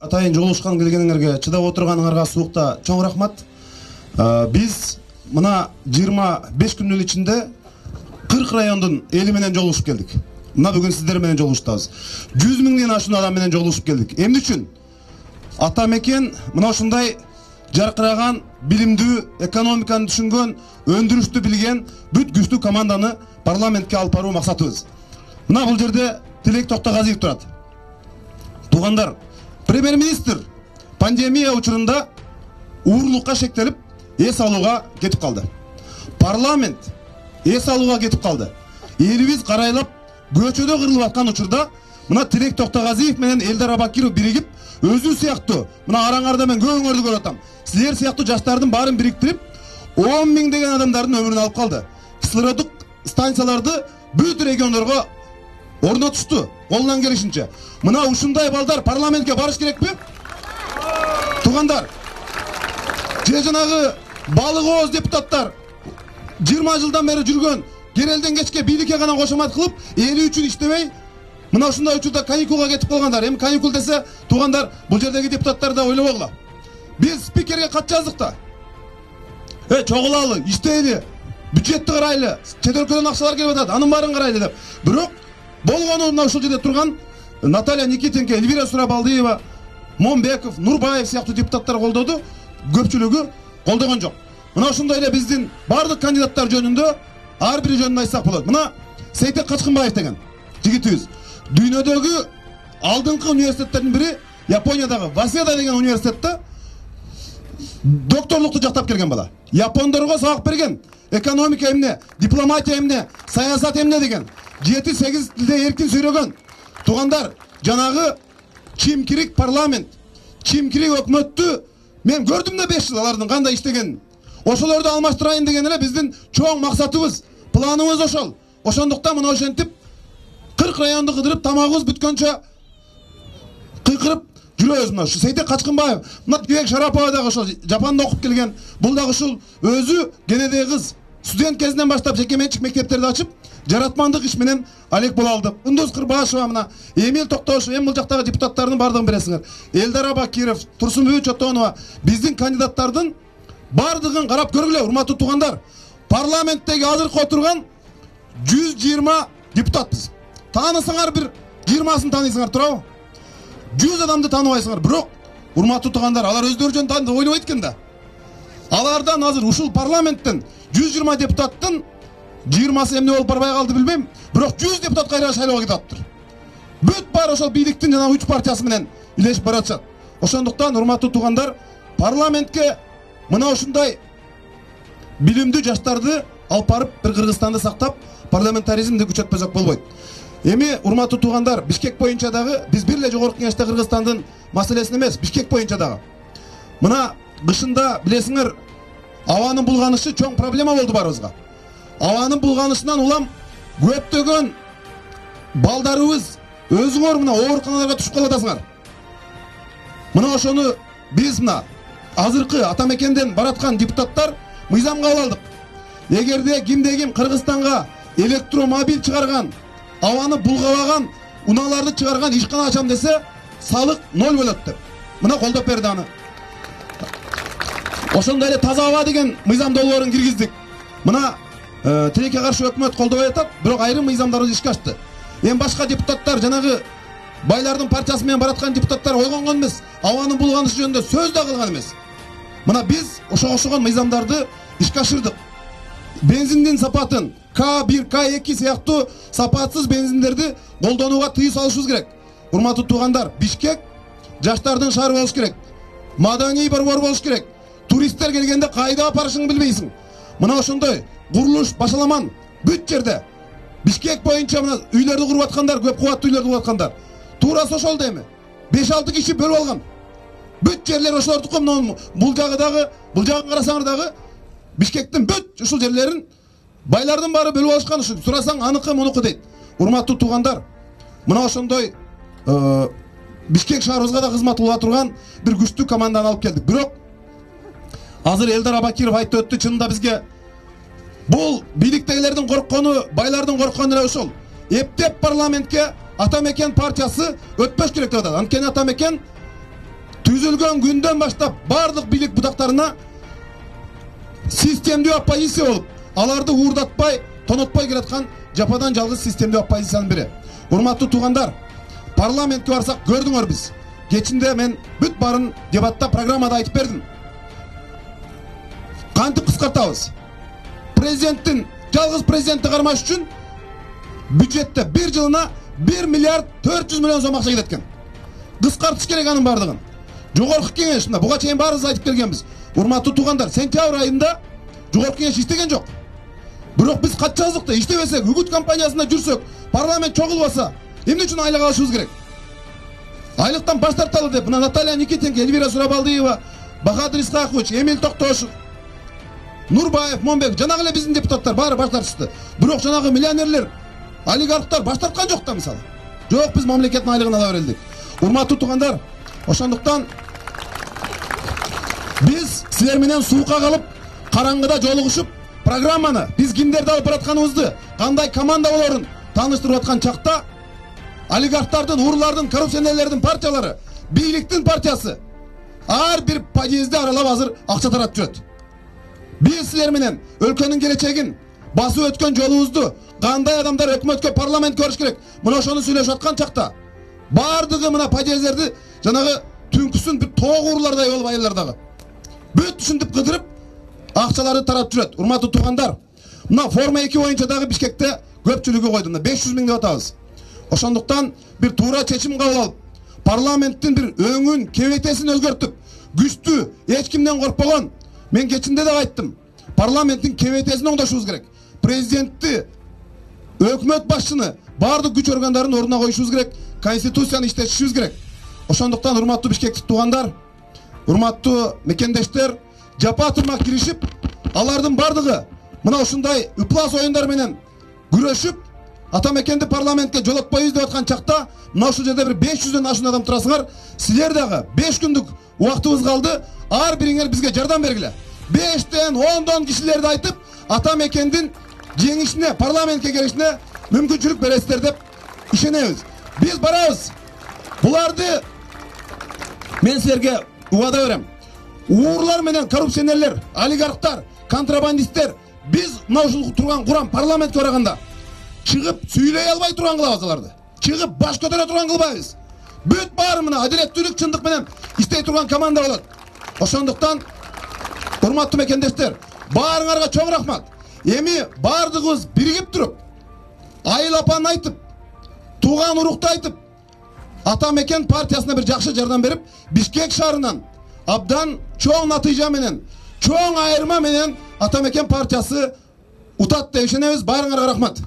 Атайын жолушкан келгениңерге, чыдап отурганыңарга суукта чоң рахмат. Биз мына 25 күндүн ичинде 40 райондун эли менен жолугушуп келдик. Мына бүгүн сиздер менен жолугуштабыз. 100 миңден ашуун адам менен жолугушуп келдик. Эмне үчүн? Ата мекен мына ушундай жаркыраган, билимдүү, экономиканы түшүнгөн, өндүрүштү билген бүт күчтүү команданы парламентке алып баруу максатыбыз. Мына бул жерде Тилек Токтогазиев турат. Тугандар, премьер-министр пандемия учурунда уурлукка шектелип, эс алууга кетип калды. Парламент эс алууга кетип калды. Элибиз карайлап, көчөдө кырылып аткан учурда мына Тилек Токтогазиев менен Элдар Абакиров биригип, өзү сыяктуу, мына араңарда мен көбүңөрдү көрүп атам. Силер сыяктуу жаштардын баарын бириктирип, 10 миң деген адамдардын өмүрүн алып калды. Кислороддук станцияларды бүт региондорго орнотушту, колунан келишинче. Мына ушундай балдар парламентке барыш керекпи? Тугандар, же жанагы балык ооз депутаттар 20 жылдан бери жүргөн, керелден кечке бийликке гана кошомат кылып, эли үчүн иштебей, мына ушундай учурда каникулга кетип калгандар. Эми каникул десе, тугандар, бул жердеги депутаттар да ойлобогула. Биз спикерге кат жаздык да. Чогулалы, иштейли, бюджетти карайлы, чет өлкөдөн акчалар келип атат, анын баарын карайлы деп. Бирок болгону мына ушул жерде турган Наталья Никитенко, Эльвира Сурабалдиева, Момбеков, Нурбаев сыяктуу депутаттар колдоду, көпчүлүгү колдогон жок. Мына ушундай эле биздин бардык кандидаттар жөнүндө ар бири жөнүндө айтсак болот. Мына Сейтек Качкынбаев деген жигитибиз дүйнөдөгү алдыңкы университеттердин бири, Япониядагы Васеда деген университетте докторлукту жактап келген бала. Япондорго сабак берген. Экономика эмне, дипломатия эмне, саясат эмне деген. 7-8 тилде эркин сүйлөгөн. Тугандар, жанагы чимкирик парламент, чимкирик өкмөттү мен көрдүм да 5 жыл алардын кандай иштегенин. Ошолорду алмаштырайын деген эле биздин чоң максатыбыз, планыбыз ошол. Ошондуктан мына ошентип 40 районду кыдырып, тамагыбыз бүткөнчө кыйкырып жүрөбүз. Мына Сейтек Качкынбаев, мына Тибек Шарапова дагы ошол Жапанда окуп келген. Бул дагы ушул өзү кенедеги кыз, студент кезинен баштап жеке менчик мектептерди ачып, жаратмандык иш менен алек боло алды. Ундуз Кырбашева, мына Эмил Токтошев, эми бул жактагы депутаттардын бардыгын билесиңер. Элдар Абакиров, Турсунбү Чотонова, биздин кандидаттардын бардыгын карап көргүлө, урматтуу тугандар. Парламенттеги азыркы отурган 120 депутатпыз. Таанысаңар бир 20сын тааныйсыңар, туурабы? 100 адамды тааныбайсыңар, бирок урматтуу тугандар, алар өздөрү жөнүндө таанып ойлобойт экен да. Алардан азыр ушул парламенттен 120 депутаттын 20сы эмне болуп барбай калды билбейм, бирок 100 депутат кайра шайлоого кетип атыптыр. Бүт баары ошол бийликтин жана 3 партиясы менен илешип баратышат. Ошондуктан урматтуу тугандар, парламентке мына ушундай билимдүү жаштарды алып барып, бир Кыргызстанды сактап, парламентаризмди күчөтпөсөк болбойт. Эми урматтуу тугандар, Бишкек боюнча дагы биз бир эле жогорку кеңеште Кыргызстандын маселесин эмес, Бишкек боюнча дагы. Мына кышында билесиңер, абанын булганышы чоң проблема болду баарыбызга. Абанын булганышынан улам көптөгөн балдарыбыз өзүңөр мына ооруканаларга түшүп калатасыңар. Мына ошону биз мына азыркы ата мекенден бараткан депутаттар мыйзамга алдык. Эгерде кимде-ким Кыргызстанга электромобиль чыгарган, абаны булгабаган, унааларды чыгарган ишкана ачам десе, салык 0 болот деп. Мына колдоп берди аны. Ошондой эле таза аба деген мыйзам долбоорун киргиздик. Мына тилекке каршы өкмөт колдобой атат, бирок айрым мыйзамдарды ишке ашты. Эми башка депутаттар, жанагы байлардын партиясы менен бараткан депутаттар ойгонгон эмес, абанын булганышы жөнүндө сөз да кылган эмес. Мына биз ошого окшогон мыйзамдарды ишке ашырдык. Бензиндин сапатын К1, К2 сыяктуу сапатсыз бензиндерди колдонууга тыюу салышыбыз керек. Урматтуу тугандар, Бишкек жаштардын шаары болуш керек. Маданий борбор болуш керек. Туристтер келгенде кайда апарышыңды билбейсиң. Мына ошондой курулуш башаламан бүт жерде. Бишкек боюнча мына үйлөрдү куруп аткандар, көп кубаттуу үйлөрдү куруп аткандар. Туурасы ошол эми. 5-6 киши бөлүп алган. Бүт жерлер ошолордуку. Бул жагы дагы, бул жагын карасаңар дагы Бишкектин бүт ушул жерлерин байлардын баары бөлүп алышкан. Ушу сурасаң аныкы мунуку дейт. Урматтуу тугандар, мына ошондой Бишкек шаарыбызга да кызмат кылып турган бир күчтүү команданы алып келдик. Бирок азыр Элдар Абакиров айтып өттү, чынында бизге бул бийликтегилердин корккону, байлардын корккону эле ошол. Эптеп парламентке ата мекен партиясы өтпөш керек деп атат. Анткени ата мекен Түзүлгөн күндөн баштап бардык бийлик бутактарына системдүү оппозиция болуп, аларды уурдатпай, тонотпой келаткан жападан жалгыз системдүү оппозициянын бири. Урматтуу туугандар, парламентке барсак көрдүңөр биз. Кечинде мен бүт барын дебатта, программада айтып бердим. Кантип кыскартабыз? Президенттин, жалгыз президентти кармаш үчүн бюджетте bir жылына 1 миллиард 400 миллион сом акча кетет экен. Кыскартыш керек анын бардыгын. Жогорку кеңеш мына буга чейин баарыбыз айтып келгенбиз. Урматтуу туугандар, сентябрь айында жогорку кеңеш иштеген жок. Бирок биз кат жаздык да, иштебесек, үгүт компаниясында жүрсөк, парламент чогулбаса, эмне үчүн айлык алышыбыз керек? Айлыктан баш тарталы деп, мына Наталья Никитенко, Эльвира Сурабалдиева, Бахадыр Исхакович, Эмиль Токтошев, Нурбаев, Момбек, жанагы эле биздин депутаттар баары баш тартышты. Бирок жанагы миллионерлер, олигархтар баш тарткан жок да мисалы. Жок, биз мамлекеттин айлыгын ала берелдик. Урматтуу туугандар, ошондуктан биз силер менен суукка калып, караңгыда жолугушуп, программаны биз кимдерди алып баратканыбызды, кандай команда болорун тааныштырып аткан чакта, олигархтардын, урлардын, коррупционерлердин партиялары, бийликтин партиясы ар бир подъездди аралап азыр акча таратып жүрөт. Биз силер менен өлкөнүн келечегин, басып өткөн жолубузду, кандай адамдар өкмөткө, парламентке барыш керек, мына ошону сүйлөшүп аткан чакта бардыгы мына подъездерди жанагы түнкүсүн бир тоог урлардай болуп айылдардагы бүт ушинтип кыдырып акчаларды таратып жүрөт. Урматтуу туугандар, мына форма 2 боюнча дагы Бишкекте көпчүлүгү койду, мына 500 миң деп атабыз. Ошондуктан бир туура чечим кабыл алып, парламенттин бир өңүн, кебетесин өзгөртүп, күчтүү, эч кимден коркпогон, мен кечинде да айттым, парламенттин кебетесин оңдошубуз керек. Президентти, өкмөт башчыны, бардык күч органдарын ордуна коюшубуз керек, конституцияны иштетишибиз керек. Ошондуктан урматтуу бишкектик туугандар, урматтуу мекендештер, жапа турмак киришип, алардын бардыгы мына ушундай ыплас оюндар менен күрөшүп, ата мекенди парламентке жолотпойбуз деп аткан чакта, мына ушул жерде бир 500дөн ашуун адам турасыңар, силер дагы 5 күндүк убактыбыз калды, ар бириңер бизге жардам бергиле. 5ден 10дон кишилерди айтып, ата мекендин жеңишине, парламентке келишине мүмкүнчүлүк бересиздер деп ишенебиз. Биз барабыз. Буларды мен силерге убада берем. Уурлар менен коррупционерлер, олигархтар, контрабандисттер биз мына ушул турган курам парламентке барганда чыгып сүйлөй албай турган кылабыз аларды. Чыгып баш көтөрө турган кылбайбыз. Бүт баары мына адилеттүүлүк, чындык менен иштей турган команда болот. Ошондуктан урматтуу мекендештер, баарыңарга чоң рахмат. Эми бардыгыбыз биригип туруп, айыл апаны айтып, тууган урукту айтып, ата мекен партиясына бир жакшы жардам берип, Бишкек шаарынан абдан чоң натыйжа менен, чоң айырма менен ата мекен партиясы утат деп ишенебиз. Баарыңарга рахмат.